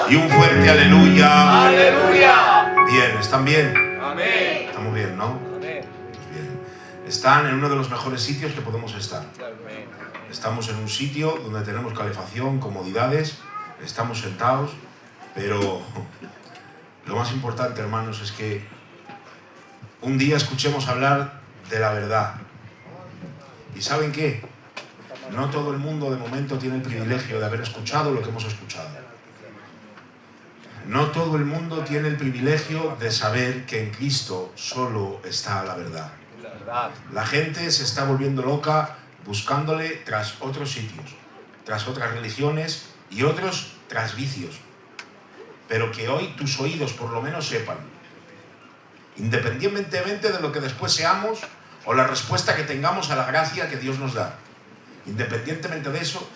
Y un fuerte aleluya. ¡Aleluya! Bien, ¿están bien? Amén. Estamos bien, ¿no? Amén. Pues bien. Están en uno de los mejores sitios que podemos estar. Amén. Estamos en un sitio donde tenemos calefacción, comodidades, estamos sentados, pero lo más importante, hermanos, es que un día escuchemos hablar de la verdad. ¿Y saben qué? No todo el mundo de momento tiene el privilegio de haber escuchado lo que hemos escuchado. No todo el mundo tiene el privilegio de saber que en Cristo solo está la verdad. La gente se está volviendo loca buscándole tras otros sitios, tras otras religiones y otros tras vicios. Pero que hoy tus oídos por lo menos sepan, independientemente de lo que después seamos o la respuesta que tengamos a la gracia que Dios nos da, independientemente de eso,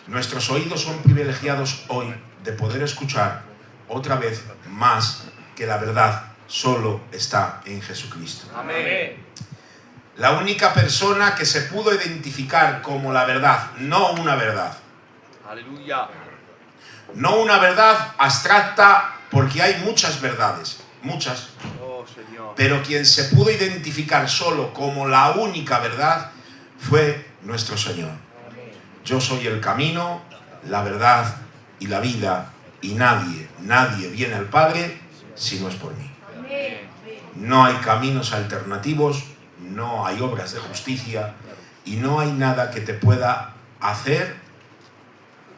nuestros oídos son privilegiados hoy de poder escuchar otra vez más que la verdad solo está en Jesucristo. Amén. La única persona que se pudo identificar como la verdad, no una verdad. Aleluya. No una verdad abstracta, porque hay muchas verdades, muchas. Oh, Señor. Pero quien se pudo identificar solo como la única verdad fue nuestro Señor. Yo soy el camino, la verdad y la vida, y nadie viene al Padre si no es por mí. No hay caminos alternativos, no hay obras de justicia y no hay nada que te pueda hacer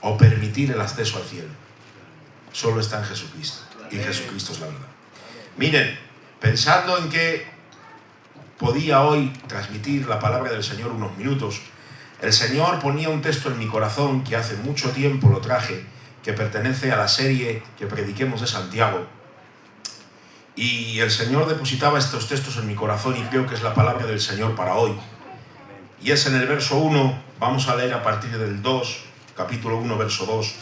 o permitir el acceso al cielo. Solo está en Jesucristo, y Jesucristo es la verdad. Miren, pensando en que podía hoy transmitir la palabra del Señor unos minutos, el Señor ponía un texto en mi corazón que hace mucho tiempo lo traje, que pertenece a la serie que prediquemos de Santiago. Y el Señor depositaba estos textos en mi corazón y creo que es la palabra del Señor para hoy. Y es en el verso 1, vamos a leer a partir del 2, capítulo 1, verso 2.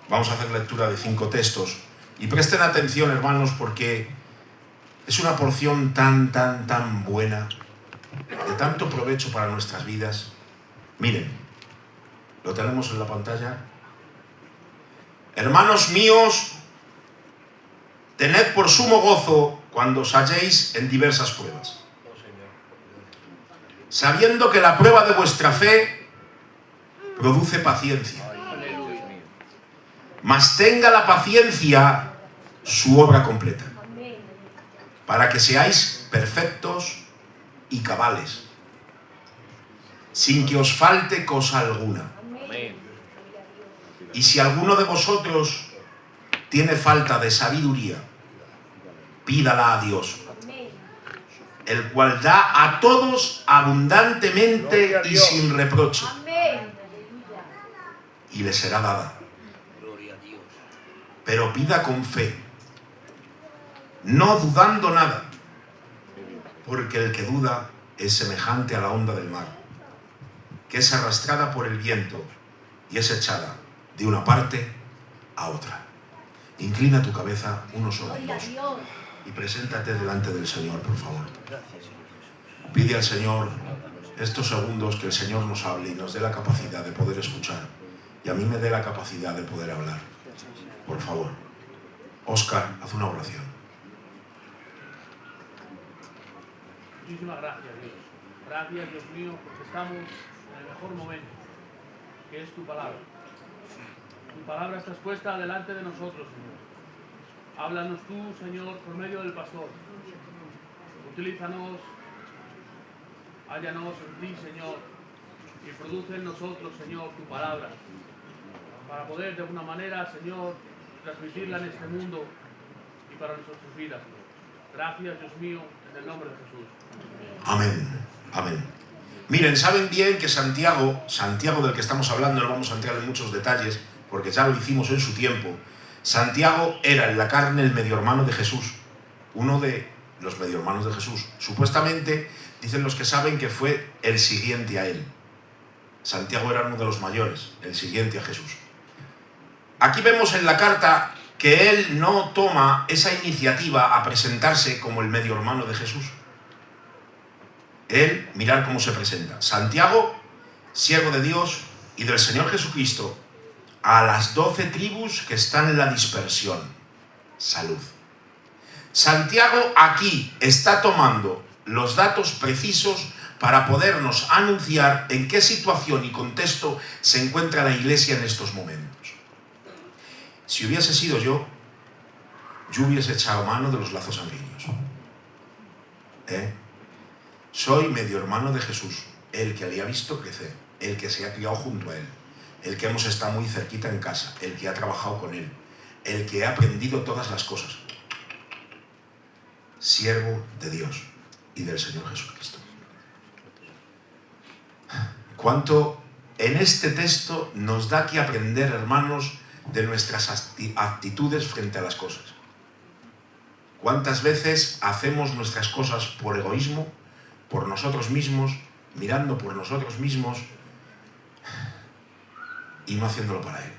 Vamos a hacer lectura de 5 textos. Y presten atención, hermanos, porque es una porción tan buena, de tanto provecho para nuestras vidas. Miren, lo tenemos en la pantalla. Hermanos míos, tened por sumo gozo cuando os halléis en diversas pruebas, sabiendo que la prueba de vuestra fe produce paciencia. Mas tenga la paciencia su obra completa, para que seáis perfectos y cabales, sin que os falte cosa alguna. Y si alguno de vosotros tiene falta de sabiduría, pídala a Dios, el cual da a todos abundantemente y sin reproche, y le será dada. Pero pida con fe, no dudando nada, porque el que duda es semejante a la onda del mar, que es arrastrada por el viento y es echada de una parte a otra. Inclina tu cabeza unos segundos y preséntate delante del Señor, por favor. Pide al Señor estos segundos que el Señor nos hable y nos dé la capacidad de poder escuchar, y a mí me dé la capacidad de poder hablar. Por favor. Óscar, haz una oración. Muchísimas gracias, Dios. Gracias, Dios mío, porque estamos en el mejor momento, que es tu palabra. Tu palabra está expuesta delante de nosotros, Señor. Háblanos tú, Señor, por medio del pastor. Utilízanos, hállanos en ti, Señor, y produce en nosotros, Señor, tu palabra, para poder de alguna manera, Señor, transmitirla en este mundo y para nuestras vidas. Gracias, Dios mío, en el nombre de Jesús. Amén. Amén. Miren, saben bien que Santiago del que estamos hablando, no vamos a entrar en muchos detalles, porque ya lo hicimos en su tiempo. Santiago era en la carne el medio hermano de Jesús, uno de los medio hermanos de Jesús. Supuestamente, dicen los que saben, que fue el siguiente a él. Santiago era uno de los mayores, el siguiente a Jesús. Aquí vemos en la carta que él no toma esa iniciativa a presentarse como el medio hermano de Jesús. Él, mirad cómo se presenta. Santiago, siervo de Dios y del Señor Jesucristo, a las 12 tribus que están en la dispersión. Salud. Santiago aquí está tomando los datos precisos para podernos anunciar en qué situación y contexto se encuentra la iglesia en estos momentos. Si hubiese sido yo hubiese echado mano de los lazos sanguíneos. Soy medio hermano de Jesús, el que le ha visto crecer, el que se ha criado junto a él, el que hemos estado muy cerquita en casa, el que ha trabajado con él, el que ha aprendido todas las cosas. Siervo de Dios y del Señor Jesucristo. Cuánto en este texto nos da que aprender, hermanos, de nuestras actitudes frente a las cosas. ¿Cuántas veces hacemos nuestras cosas por egoísmo, por nosotros mismos, mirando por nosotros mismos y no haciéndolo para Él?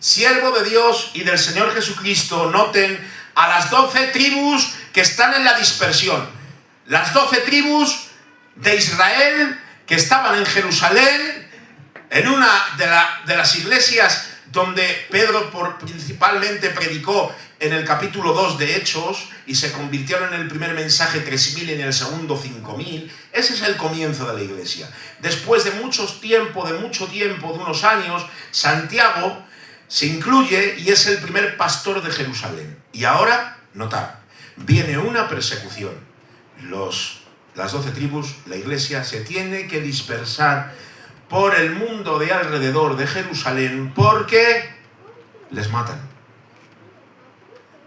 Siervo de Dios y del Señor Jesucristo, noten a las 12 tribus que están en la dispersión. Las 12 tribus de Israel que estaban en Jerusalén, en una de las iglesias donde Pedro principalmente predicó en el capítulo 2 de Hechos, y se convirtieron en el primer mensaje 3.000 y en el segundo 5.000. Ese es el comienzo de la iglesia. Después de mucho tiempo, de unos años, Santiago se incluye y es el primer pastor de Jerusalén. Y ahora, notad, viene una persecución. Las 12 tribus, la iglesia, se tiene que dispersar por el mundo de alrededor de Jerusalén porque les matan.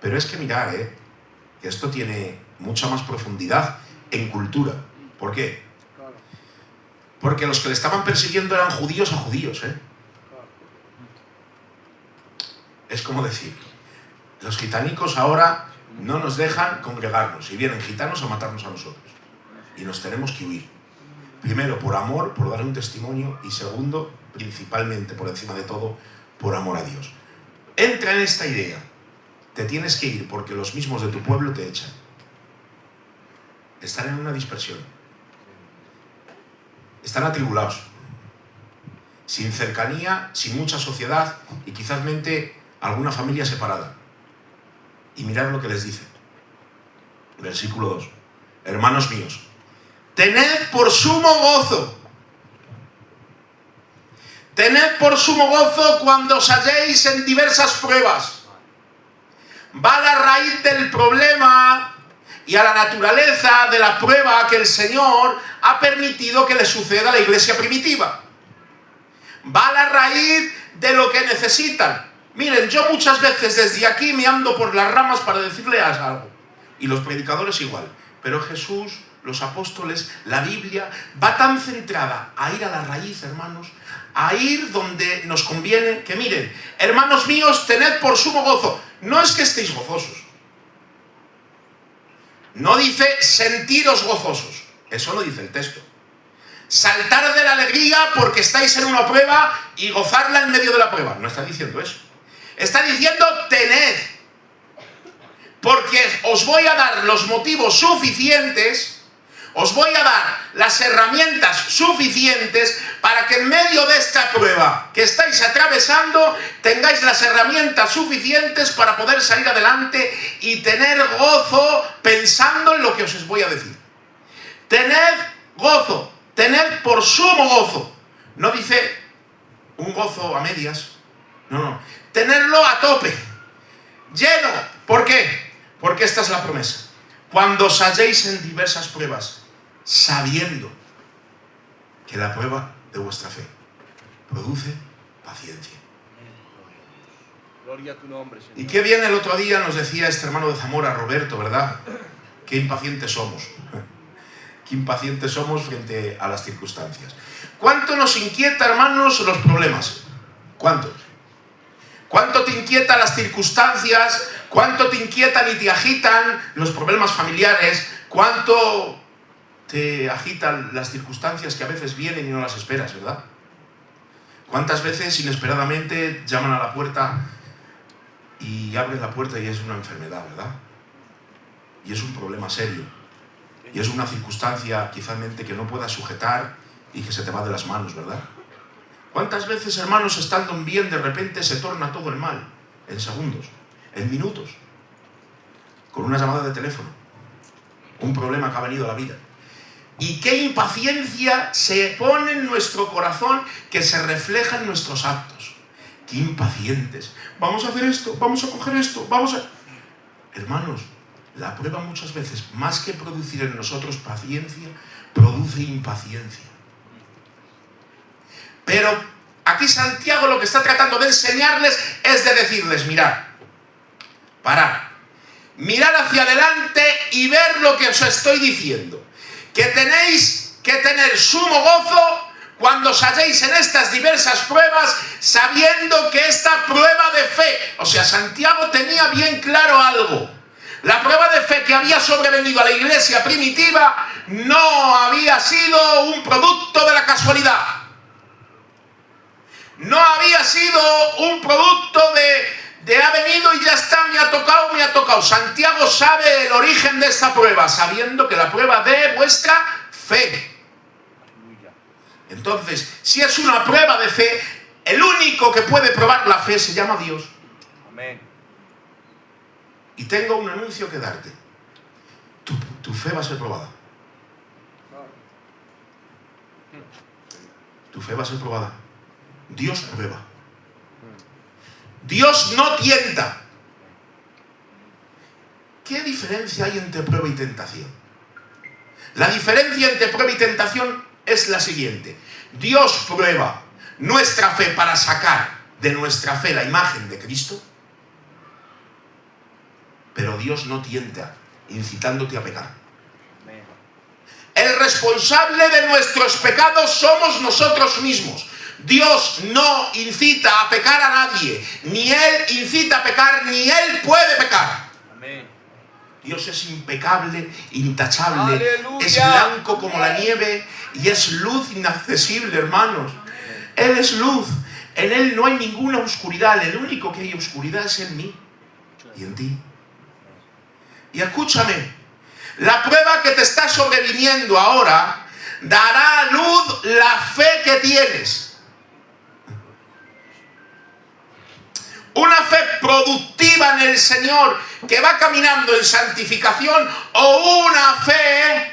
Pero es que mirad, que esto tiene mucha más profundidad en cultura. ¿Por qué? Porque los que le estaban persiguiendo eran judíos a judíos, Es como decir, los gitanicos ahora no nos dejan congregarnos y vienen gitanos a matarnos a nosotros. Y nos tenemos que huir. Primero, por amor, por dar un testimonio, y segundo, principalmente, por encima de todo, por amor a Dios. Entra en esta idea. Te tienes que ir porque los mismos de tu pueblo te echan. Están en una dispersión. Están atribulados. Sin cercanía, sin mucha sociedad y quizás alguna familia separada. Y mirad lo que les dice. Versículo 2. Hermanos míos, tened por sumo gozo. Tened por sumo gozo cuando os halléis en diversas pruebas. Va a la raíz del problema y a la naturaleza de la prueba que el Señor ha permitido que le suceda a la iglesia primitiva. Va a la raíz de lo que necesitan. Miren, yo muchas veces desde aquí me ando por las ramas para decirles algo. Y los predicadores igual. Pero Jesús, los apóstoles, la Biblia, va tan centrada a ir a la raíz, hermanos, a ir donde nos conviene, que miren, hermanos míos, tened por sumo gozo. No es que estéis gozosos. No dice sentiros gozosos. Eso no dice el texto. Saltar de la alegría porque estáis en una prueba y gozarla en medio de la prueba. No está diciendo eso. Está diciendo tened. Porque os voy a dar los motivos suficientes, os voy a dar las herramientas suficientes para que en medio de esta prueba que estáis atravesando tengáis las herramientas suficientes para poder salir adelante y tener gozo pensando en lo que os voy a decir. Tened gozo, tened por sumo gozo. No dice un gozo a medias, no. Tenerlo a tope, lleno. ¿Por qué? Porque esta es la promesa. Cuando os halléis en diversas pruebas, sabiendo que la prueba de vuestra fe produce paciencia. Gloria a tu nombre, Señor. Y qué bien el otro día nos decía este hermano de Zamora, Roberto, ¿verdad? Qué impacientes somos. Qué impacientes somos frente a las circunstancias. ¿Cuánto nos inquieta, hermanos, los problemas? ¿Cuánto? ¿Cuánto te inquietan las circunstancias? ¿Cuánto te inquietan y te agitan los problemas familiares? ¿Cuánto te agitan las circunstancias que a veces vienen y no las esperas, verdad? ¿Cuántas veces inesperadamente llaman a la puerta y abren la puerta y es una enfermedad, verdad? Y es un problema serio. Y es una circunstancia quizás que no puedas sujetar y que se te va de las manos, ¿verdad? ¿Cuántas veces, hermanos, estando bien, de repente se torna todo el mal? En segundos, en minutos, con una llamada de teléfono, un problema que ha venido a la vida. Y qué impaciencia se pone en nuestro corazón, que se refleja en nuestros actos. Qué impacientes. Vamos a hacer esto, vamos a coger esto, vamos a... Hermanos, la prueba muchas veces, más que producir en nosotros paciencia, produce impaciencia. Pero aquí Santiago lo que está tratando de enseñarles es de decirles: mirad, parad, mirad hacia adelante y ver lo que os estoy diciendo. Que tenéis que tener sumo gozo cuando os halléis en estas diversas pruebas, sabiendo que esta prueba de fe, o sea, Santiago tenía bien claro algo. La prueba de fe que había sobrevenido a la iglesia primitiva no había sido un producto de la casualidad. No había sido un producto de ha venido y ya está, me ha tocado, me ha tocado. Santiago sabe el origen de esta prueba, sabiendo que la prueba de vuestra fe. Entonces, si es una prueba de fe, el único que puede probar la fe se llama Dios. Amén. Y tengo un anuncio que darte. Tu fe va a ser probada. Tu fe va a ser probada. Dios prueba. Dios no tienta. ¿Qué diferencia hay entre prueba y tentación? La diferencia entre prueba y tentación es la siguiente. Dios prueba nuestra fe para sacar de nuestra fe la imagen de Cristo, pero Dios no tienta, incitándote a pecar. El responsable de nuestros pecados somos nosotros mismos. Dios no incita a pecar a nadie. Ni Él incita a pecar, ni Él puede pecar. Amén. Dios es impecable, intachable. ¡Aleluya! Es blanco como la nieve y es luz inaccesible, hermanos. Él es luz. En Él no hay ninguna oscuridad. El único que hay oscuridad es en mí y en ti. Y escúchame, la prueba que te está sobreviniendo ahora dará a luz la fe que tienes. Una fe productiva en el Señor, que va caminando en santificación, o una fe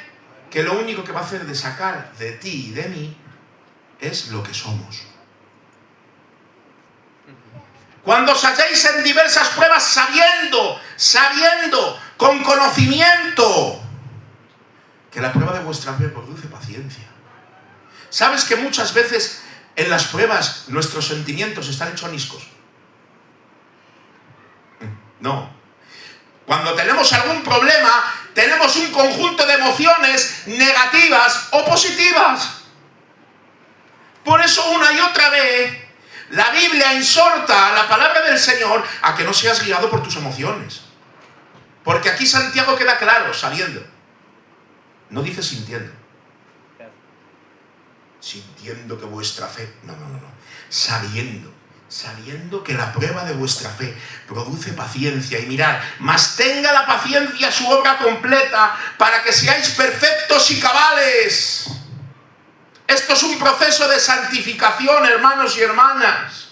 que lo único que va a hacer de sacar de ti y de mí es lo que somos. Cuando os halléis en diversas pruebas, sabiendo, con conocimiento, que la prueba de vuestra fe produce paciencia. ¿Sabes que muchas veces en las pruebas nuestros sentimientos están hechos aniscos? No. Cuando tenemos algún problema, tenemos un conjunto de emociones negativas o positivas. Por eso una y otra vez la Biblia exhorta a la palabra del Señor a que no seas guiado por tus emociones. Porque aquí Santiago queda claro, sabiendo. No dice sintiendo. Sintiendo que vuestra fe... No. Sabiendo que la prueba de vuestra fe produce paciencia. Y mirad, mas tenga la paciencia su obra completa, para que seáis perfectos y cabales. Esto es un proceso de santificación, hermanos y hermanas.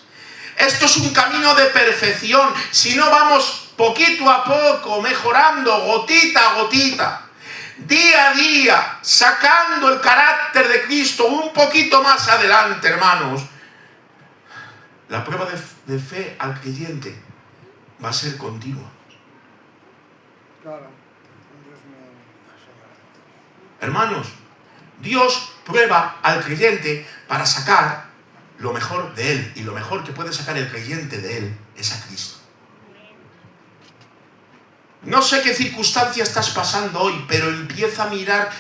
Esto es un camino de perfección. Si no, vamos poquito a poco, mejorando, gotita a gotita, día a día, sacando el carácter de Cristo un poquito más adelante, hermanos. La prueba de fe al creyente va a ser continua. Hermanos, Dios prueba al creyente para sacar lo mejor de él. Y lo mejor que puede sacar el creyente de él es a Cristo. No sé qué circunstancia estás pasando hoy, pero empieza a mirar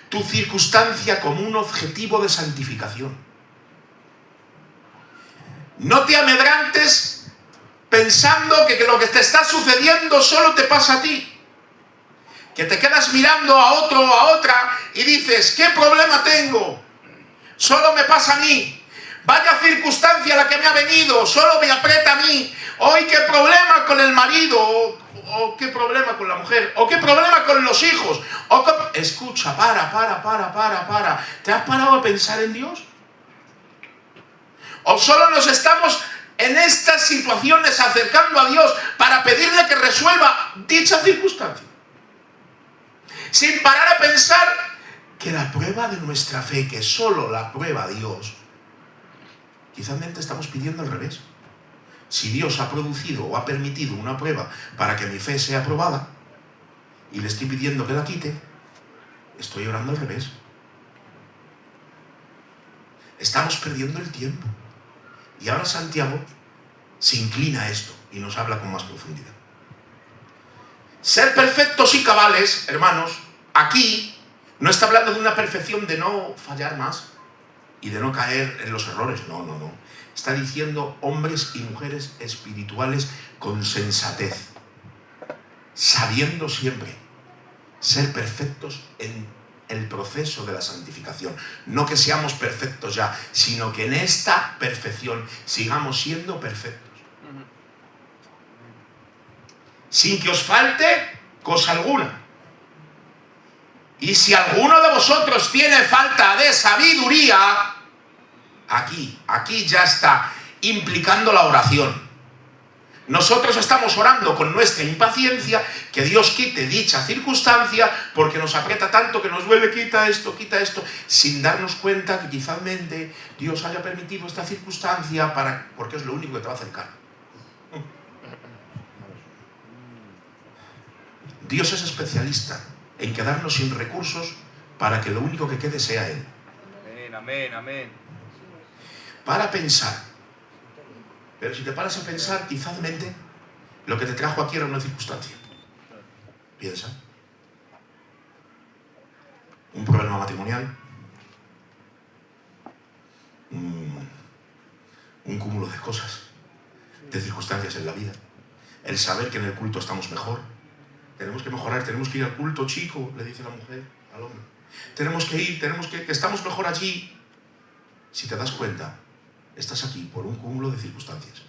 tu circunstancia como un objetivo de santificación. No te amedrantes pensando que lo que te está sucediendo solo te pasa a ti. Que te quedas mirando a otro o a otra y dices, ¿qué problema tengo? Solo me pasa a mí. Vaya circunstancia la que me ha venido, solo me aprieta a mí. Hoy qué problema con el marido, o qué problema con la mujer, o qué problema con los hijos. Escucha, para. ¿Te has parado a pensar en Dios? ¿O solo nos estamos en estas situaciones acercando a Dios para pedirle que resuelva dicha circunstancia? Sin parar a pensar que la prueba de nuestra fe, que solo la prueba Dios, quizás estamos pidiendo al revés. Si Dios ha producido o ha permitido una prueba para que mi fe sea aprobada y le estoy pidiendo que la quite, estoy orando al revés. Estamos perdiendo el tiempo. Y ahora Santiago se inclina a esto y nos habla con más profundidad. Ser perfectos y cabales, hermanos, aquí no está hablando de una perfección de no fallar más y de no caer en los errores. No. Está diciendo hombres y mujeres espirituales con sensatez, sabiendo siempre ser perfectos en el proceso de la santificación. No que seamos perfectos ya, sino que en esta perfección sigamos siendo perfectos. Sin que os falte cosa alguna. Y si alguno de vosotros tiene falta de sabiduría, aquí ya está implicando la oración. Nosotros estamos orando con nuestra impaciencia que Dios quite dicha circunstancia porque nos aprieta tanto que nos duele, quita esto, sin darnos cuenta que quizás Dios haya permitido esta circunstancia porque es lo único que te va a acercar. Dios es especialista en quedarnos sin recursos para que lo único que quede sea Él. Amén. Para pensar. Pero si te paras a pensar, quizás lo que te trajo aquí era una circunstancia. Piensa. Un problema matrimonial. Un cúmulo de cosas. De circunstancias en la vida. El saber que en el culto estamos mejor. Tenemos que mejorar, tenemos que ir al culto, chico, le dice la mujer al hombre. Tenemos que ir, que estamos mejor allí. Si te das cuenta, estás aquí por un cúmulo de circunstancias.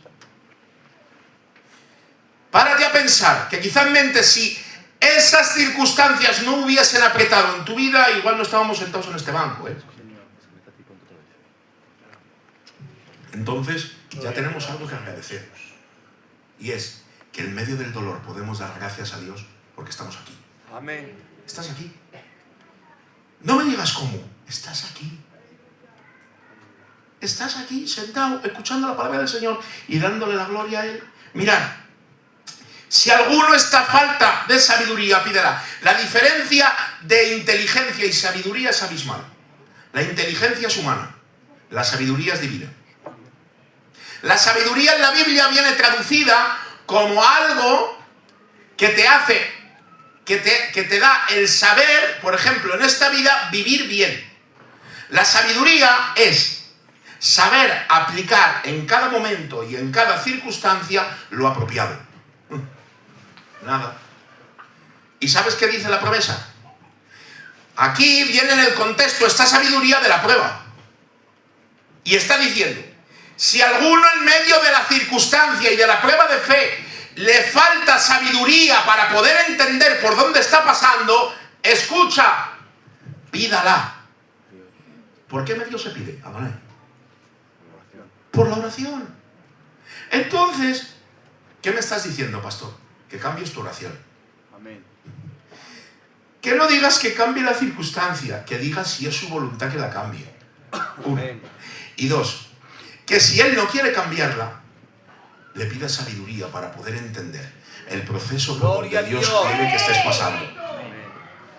Párate a pensar que quizás si esas circunstancias no hubiesen apretado en tu vida, igual no estábamos sentados en este banco, ¿eh? Entonces, ya tenemos algo que agradecer. Y es que en medio del dolor podemos dar gracias a Dios porque estamos aquí. Amén. Estás aquí. No me digas cómo. Estás aquí. Estás aquí sentado, escuchando la palabra del Señor y dándole la gloria a Él. Mirad, si alguno está falta de sabiduría, pídela. La diferencia de inteligencia y sabiduría es abismal. La inteligencia es humana, la sabiduría es divina. La sabiduría en la Biblia viene traducida como algo que te hace, que te da el saber, por ejemplo, en esta vida, vivir bien. La sabiduría es saber aplicar en cada momento y en cada circunstancia lo apropiado. Nada. ¿Y sabes qué dice la promesa? Aquí viene en el contexto esta sabiduría de la prueba. Y está diciendo, si alguno en medio de la circunstancia y de la prueba de fe le falta sabiduría para poder entender por dónde está pasando, escucha, pídala. ¿Por qué medio se pide? Adonai. Por la oración. Entonces, ¿qué me estás diciendo, pastor? Que cambies tu oración. Amén. Que no digas que cambie la circunstancia, que digas si es su voluntad que la cambie. Uno. Amén. Y dos, que si Él no quiere cambiarla, le pidas sabiduría para poder entender el proceso por Gloria donde Dios a Dios. quiere que estés pasando.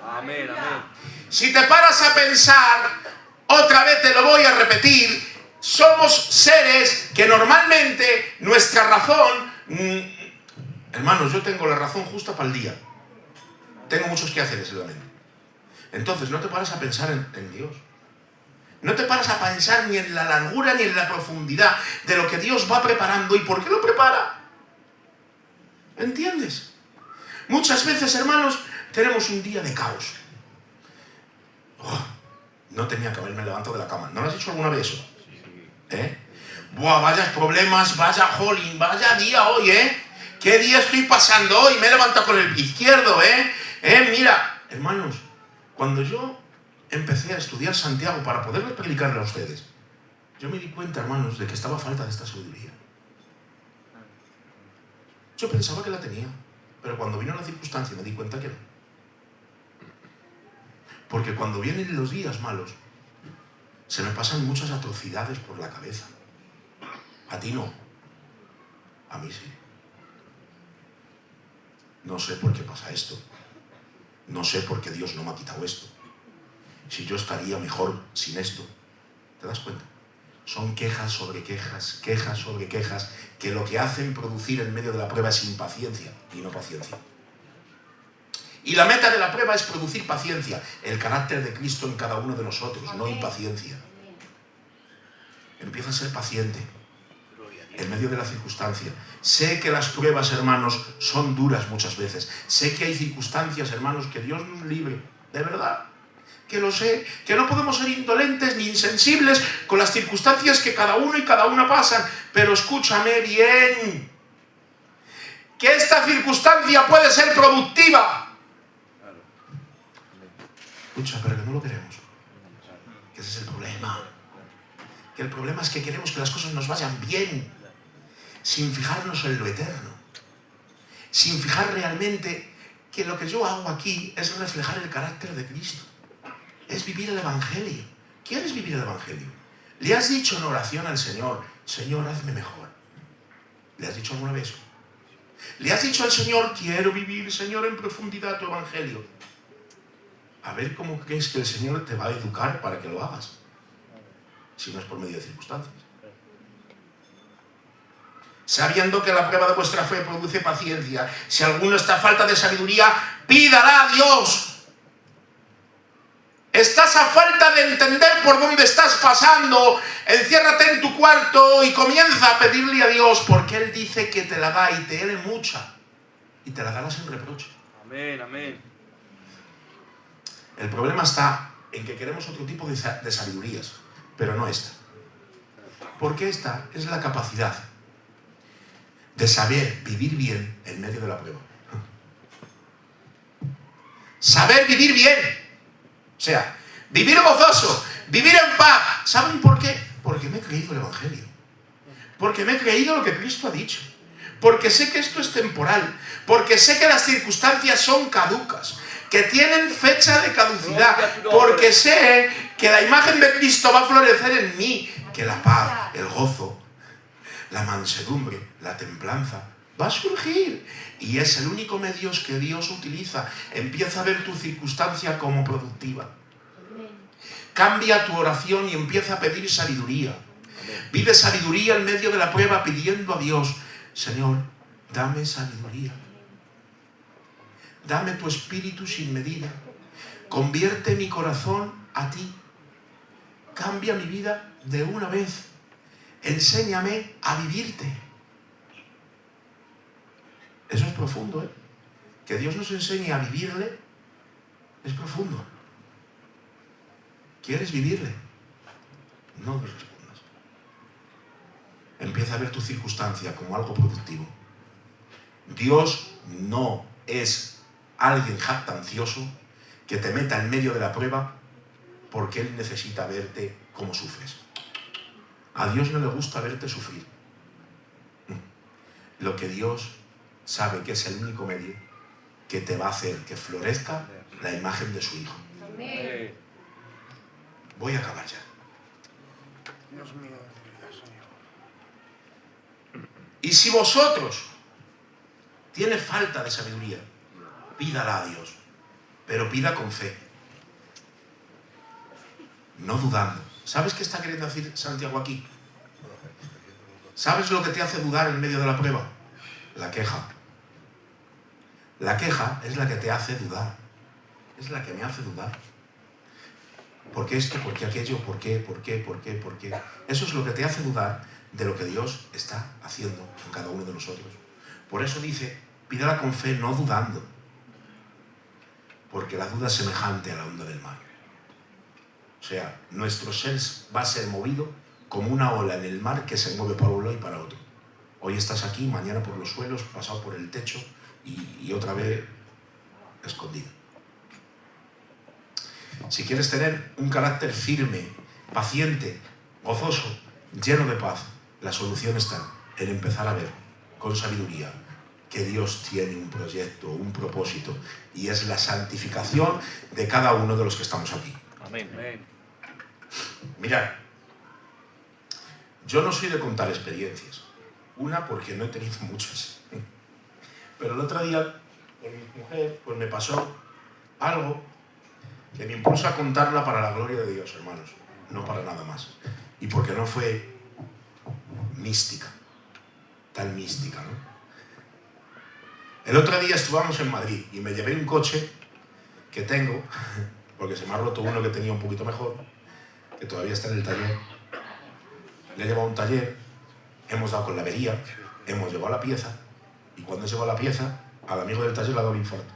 Amén. Si te paras a pensar, otra vez te lo voy a repetir, somos seres que normalmente nuestra razón... hermanos, yo tengo la razón justa para el día. Tengo muchos quehaceres en la mente. Entonces, no te paras a pensar en Dios. No te paras a pensar ni en la largura ni en la profundidad de lo que Dios va preparando y por qué lo prepara. ¿Entiendes? Muchas veces, hermanos, tenemos un día de caos. No tenía que haberme levantado de la cama. ¿No lo has hecho alguna vez eso? Buah, vaya problemas, vaya jolín, vaya día hoy, ¿Qué día estoy pasando hoy? Me he levantado con el pie izquierdo, Mira, hermanos, cuando yo empecé a estudiar Santiago para poder explicarle a ustedes, Yo me di cuenta, hermanos, de que estaba falta de esta sabiduría. Yo pensaba que la tenía, pero cuando vino la circunstancia me di cuenta que no. Porque cuando vienen los días malos, se me pasan muchas atrocidades por la cabeza. A ti no, a mí sí. No sé por qué pasa esto. No sé por qué Dios no me ha quitado esto. Si yo estaría mejor sin esto. ¿Te das cuenta? Son quejas sobre quejas, quejas sobre quejas, que lo que hacen producir en medio de la prueba es impaciencia y no paciencia. Y la meta de la prueba es producir paciencia, el carácter de Cristo en cada uno de nosotros, no impaciencia. Empieza a ser paciente en medio de la circunstancia. Sé que las pruebas, hermanos, son duras muchas veces. Sé que hay circunstancias, hermanos, que Dios nos libre, de verdad. Que lo sé, que no podemos ser indolentes ni insensibles con las circunstancias que cada uno y cada una pasan. Pero escúchame bien, que esta circunstancia puede ser productiva. Escucha, pero que no lo queremos. Que ese es el problema. Que el problema es que queremos que las cosas nos vayan bien, sin fijarnos en lo eterno. Sin fijar realmente que lo que yo hago aquí es reflejar el carácter de Cristo. Es vivir el Evangelio. ¿Quieres vivir el Evangelio? ¿Le has dicho en oración al Señor, Señor, hazme mejor? ¿Le has dicho alguna vez? ¿Le has dicho al Señor, quiero vivir, Señor, en profundidad tu Evangelio? A ver cómo crees que el Señor te va a educar para que lo hagas, si no es por medio de circunstancias. Sabiendo que la prueba de vuestra fe produce paciencia, si alguno está a falta de sabiduría, pídala a Dios. Estás a falta de entender por dónde estás pasando, enciérrate en tu cuarto y comienza a pedirle a Dios, porque Él dice que te la da y te dé mucha, y te la dará sin reproche. Amén, amén. El problema está en que queremos otro tipo de sabidurías, pero no esta. Porque esta es la capacidad de saber vivir bien en medio de la prueba. Saber vivir bien. O sea, vivir gozoso, vivir en paz. ¿Saben por qué? Porque me he creído el Evangelio. Porque me he creído lo que Cristo ha dicho. Porque sé que esto es temporal. Porque sé que las circunstancias son caducas, que tienen fecha de caducidad. Porque sé que la imagen de Cristo va a florecer en mí. Que la paz, el gozo, la mansedumbre, la templanza va a surgir. Y es el único medio que Dios utiliza. Empieza a ver tu circunstancia como productiva. Cambia tu oración y empieza a pedir sabiduría. Pide sabiduría en medio de la prueba pidiendo a Dios, Señor, dame sabiduría. Dame tu espíritu sin medida. Convierte mi corazón a ti. Cambia mi vida de una vez. Enséñame a vivirte. Eso es profundo, ¿eh? Que Dios nos enseñe a vivirle es profundo. ¿Quieres vivirle? No me respondas. Empieza a ver tu circunstancia como algo productivo. Dios no es alguien jactancioso que te meta en medio de la prueba porque Él necesita verte como sufres. A Dios no le gusta verte sufrir. Lo que Dios sabe que es el único medio que te va a hacer que florezca la imagen de su Hijo. Amén. Voy a acabar ya. Dios mío, Señor. Y si vosotros tienes falta de sabiduría, pídala a Dios, pero pida con fe, no dudando. ¿Sabes qué está queriendo decir Santiago aquí? ¿Sabes lo que te hace dudar en medio de la prueba? La queja. La queja es la que te hace dudar. Es la que me hace dudar. ¿Por qué esto? ¿Por qué aquello? ¿Por qué? ¿Por qué? ¿Por qué? ¿Por qué? Eso es lo que te hace dudar de lo que Dios está haciendo en cada uno de nosotros. Por eso dice, pídala con fe, no dudando. Porque la duda es semejante a la onda del mar. O sea, nuestro ser va a ser movido como una ola en el mar que se mueve para un lado y para otro. Hoy estás aquí, mañana por los suelos, pasado por el techo y otra vez escondido. Si quieres tener un carácter firme, paciente, gozoso, lleno de paz. La solución está en empezar a ver con sabiduría que Dios tiene un proyecto, un propósito, y es la santificación de cada uno de los que estamos aquí. Amén. Amén. Mirad, yo no soy de contar experiencias. Una, porque no he tenido muchas. Pero el otro día, con mi mujer, pues me pasó algo que me impulsa a contarla para la gloria de Dios, hermanos. No para nada más. Y porque no fue mística, tan mística, ¿no? El otro día estuvimos en Madrid y me llevé un coche que tengo, porque se me ha roto uno que tenía un poquito mejor, que todavía está en el taller. Le he llevado a un taller, hemos dado con la avería, hemos llevado la pieza, y cuando he llevado la pieza, al amigo del taller le ha dado un infarto.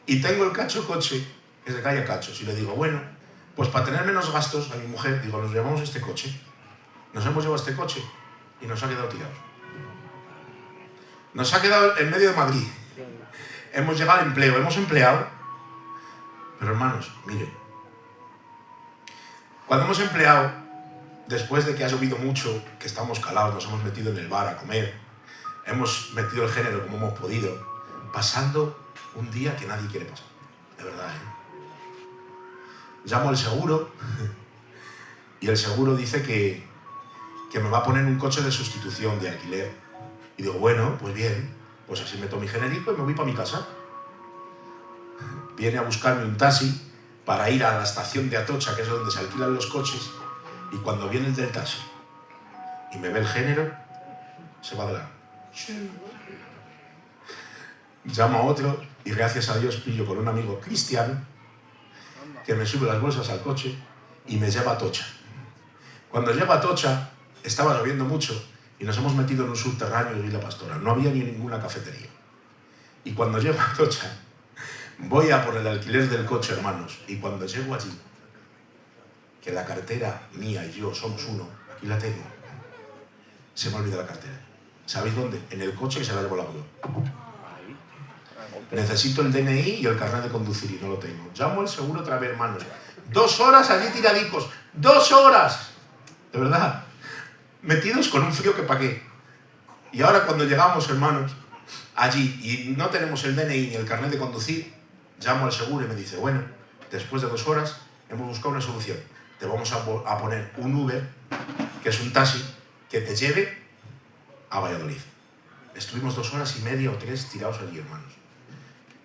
Y tengo el cacho coche que se cae a cachos, y le digo, bueno, pues para tener menos gastos a mi mujer, digo, nos llevamos este coche. Nos hemos llevado este coche y nos ha quedado tirados. Nos ha quedado en medio de Madrid. Hemos llegado al empleo, hemos empleado. Pero hermanos, miren, cuando hemos empleado, después de que ha llovido mucho, que estamos calados, nos hemos metido en el bar a comer, hemos metido el género como hemos podido, pasando un día que nadie quiere pasar. De verdad, Llamo al seguro y el seguro dice que me va a poner un coche de sustitución, de alquiler. Y digo, bueno, pues bien, pues así meto mi genérico y me voy para mi casa. Viene a buscarme un taxi para ir a la estación de Atocha, que es donde se alquilan los coches, y cuando viene el del taxi y me ve el género, se va de lado. Llamo a otro y gracias a Dios pillo con un amigo cristiano que me sube las bolsas al coche y me lleva a Atocha. Cuando llego a Atocha, estaba lloviendo mucho y nos hemos metido en un subterráneo de Villa Pastora. No había ni ninguna cafetería. Y cuando llego a Atocha, voy a por el alquiler del coche, hermanos. Y cuando llego allí, que la cartera mía y yo somos uno, aquí la tengo, se me olvida la cartera. ¿Sabéis dónde? En el coche que se la llevo la grúa. Necesito el DNI y el carnet de conducir y no lo tengo. Llamo al seguro otra vez, hermanos. 2 horas allí tiradicos. 2 horas. De verdad. Metidos con un frío que pa' qué. Y ahora cuando llegamos, hermanos, allí y no tenemos el DNI ni el carnet de conducir, llamo al seguro y me dice, bueno, después de 2 horas hemos buscado una solución. Te vamos a poner un Uber, que es un taxi, que te lleve a Valladolid. Estuvimos 2 horas y media o 3 tirados allí, hermanos.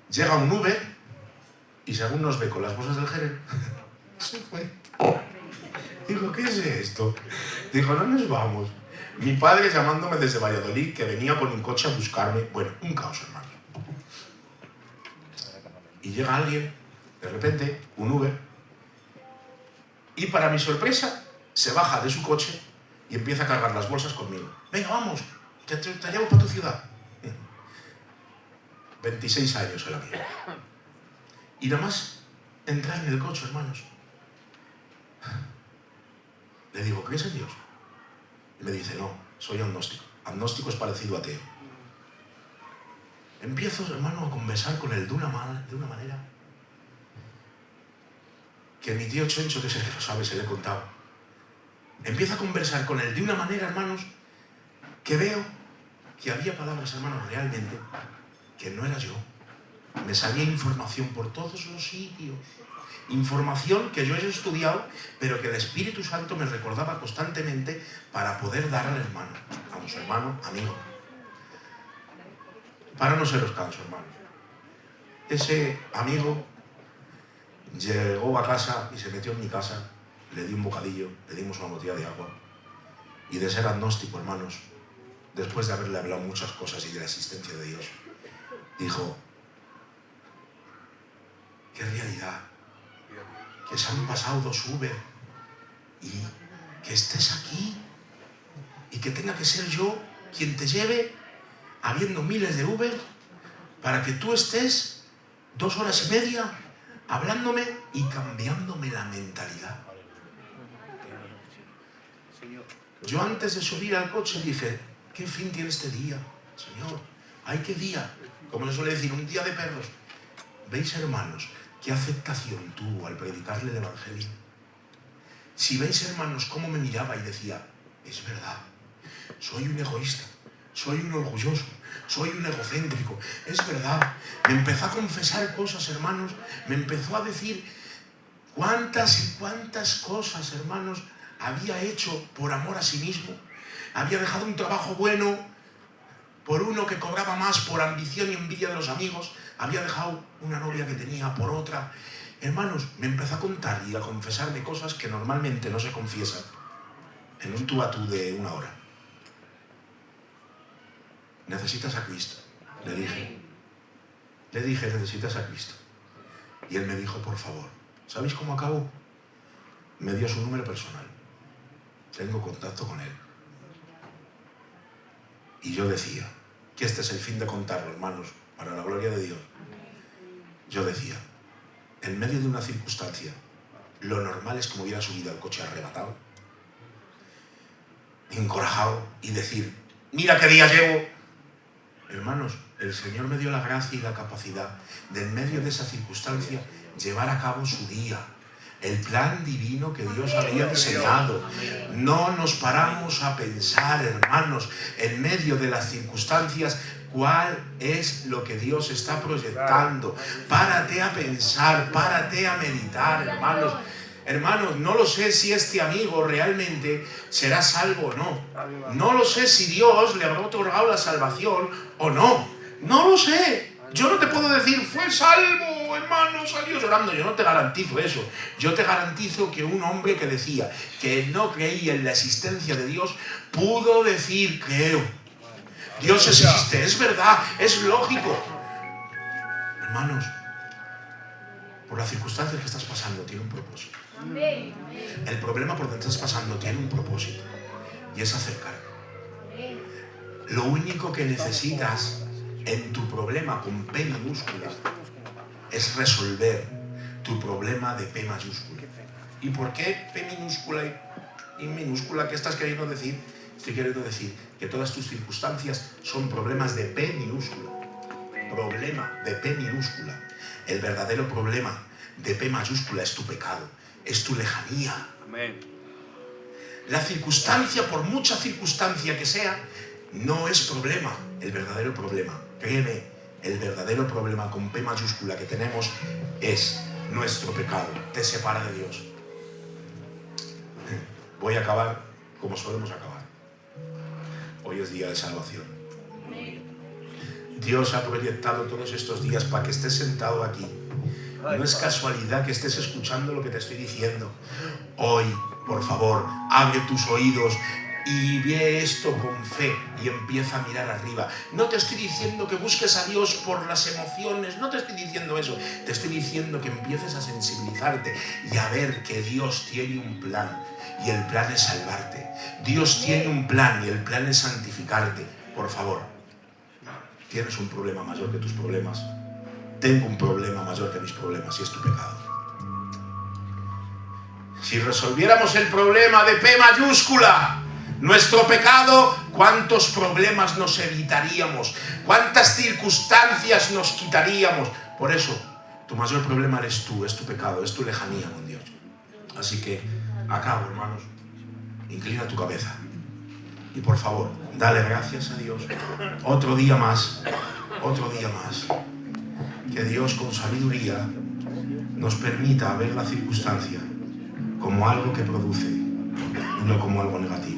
Llega un Uber y según nos ve con las bolsas del género, se fue. Digo, ¿qué es esto? Digo, no nos vamos. Mi padre llamándome desde Valladolid, que venía con un coche a buscarme. Bueno, un caos, hermano. Y llega alguien, de repente, un Uber, y para mi sorpresa, se baja de su coche y empieza a cargar las bolsas conmigo. Venga, vamos, te llevo para tu ciudad. 26 años el amigo. Y nada más entrar en el coche, hermanos. Le digo, ¿crees en Dios? Y me dice, no, soy agnóstico. Agnóstico es parecido a ateo. Empiezo, hermano, a conversar con él de una manera que mi tío Chencho, que es el que lo sabe, se le he contado. Empiezo a conversar con él de una manera, hermanos, que veo que había palabras, hermanos, realmente, que no era yo. Me salía información por todos los sitios. Información que yo he estudiado, pero que el Espíritu Santo me recordaba constantemente para poder dar al hermano, a nuestro hermano, amigo. Para no seros canso, hermanos. Ese amigo llegó a casa y se metió en mi casa, le di un bocadillo, le dimos una botella de agua, y de ser agnóstico, hermanos, después de haberle hablado muchas cosas y de la existencia de Dios, dijo, qué realidad, que se han pasado 2 Uber y que estés aquí y que tenga que ser yo quien te lleve habiendo miles de Uber para que tú estés 2 horas y media hablándome y cambiándome la mentalidad. Yo antes de subir al coche dije, ¿qué fin tiene este día, Señor? ¡Ay, qué día! Como se suele decir, un día de perros. ¿Veis, hermanos, qué aceptación tuvo al predicarle el Evangelio? Si veis, hermanos, cómo me miraba y decía, es verdad, soy un egoísta, soy un orgulloso, soy un egocéntrico, es verdad. Me empezó a confesar cosas, hermanos, me empezó a decir cuántas y cuántas cosas, hermanos, había hecho por amor a sí mismo. Había dejado un trabajo bueno por uno que cobraba más, por ambición y envidia de los amigos. Había dejado una novia que tenía por otra. Hermanos, me empezó a contar y a confesarme cosas que normalmente no se confiesan en un tú a tú de una hora. Necesitas a Cristo, le dije. Le dije, necesitas a Cristo. Y él me dijo, por favor. ¿Sabéis cómo acabó? Me dio su número personal. Tengo contacto con él. Y yo decía, que este es el fin de contarlo, hermanos, para la gloria de Dios. Yo decía, en medio de una circunstancia, lo normal es que me hubiera subido al coche arrebatado, encorajado, y decir, mira qué día llevo. Hermanos, el Señor me dio la gracia y la capacidad de, en medio de esa circunstancia, llevar a cabo su día, el plan divino que Dios había diseñado. No nos paramos a pensar, hermanos, en medio de las circunstancias, cuál es lo que Dios está proyectando. Párate a pensar, párate a meditar, hermanos. Hermanos, no lo sé si este amigo realmente será salvo o no. No lo sé si Dios le habrá otorgado la salvación o no. No lo sé. Yo no te puedo decir, fue salvo, hermano, salió llorando. Yo no te garantizo eso. Yo te garantizo que un hombre que decía que no creía en la existencia de Dios, pudo decir, creo. Dios existe, es verdad, es lógico. Hermanos, por las circunstancias que estás pasando, tiene un propósito. El problema por donde estás pasando tiene un propósito, y es acercarte. Lo único que necesitas en tu problema con P minúscula es resolver tu problema de P mayúscula. ¿Y por qué P minúscula y minúscula? ¿Qué estás queriendo decir? Estoy queriendo decir que todas tus circunstancias son problemas de P minúscula. Problema de P minúscula. El verdadero problema de P mayúscula es tu pecado, es tu lejanía. Amén. La circunstancia, por mucha circunstancia que sea, no es problema. El verdadero problema, créeme, el verdadero problema con P mayúscula que tenemos es nuestro pecado. Te separa de Dios. Voy a acabar como solemos acabar. Hoy es día de salvación. Dios ha proyectado todos estos días para que estés sentado aquí. No es casualidad que estés escuchando lo que te estoy diciendo. Hoy, por favor, abre tus oídos y ve esto con fe y empieza a mirar arriba. No te estoy diciendo que busques a Dios por las emociones, no te estoy diciendo eso. Te estoy diciendo que empieces a sensibilizarte y a ver que Dios tiene un plan, y el plan es salvarte. Dios tiene un plan y el plan es santificarte. Por favor, tienes un problema mayor que tus problemas. Tengo un problema mayor que mis problemas, y es tu pecado. Si resolviéramos el problema de P mayúscula, nuestro pecado, ¿cuántos problemas nos evitaríamos? ¿Cuántas circunstancias nos quitaríamos? Por eso, tu mayor problema eres tú, es tu pecado, es tu lejanía con Dios. Así que, acabo, hermanos, inclina tu cabeza y por favor, dale gracias a Dios. Otro día más, otro día más. Que Dios con sabiduría nos permita ver la circunstancia como algo que produce y no como algo negativo.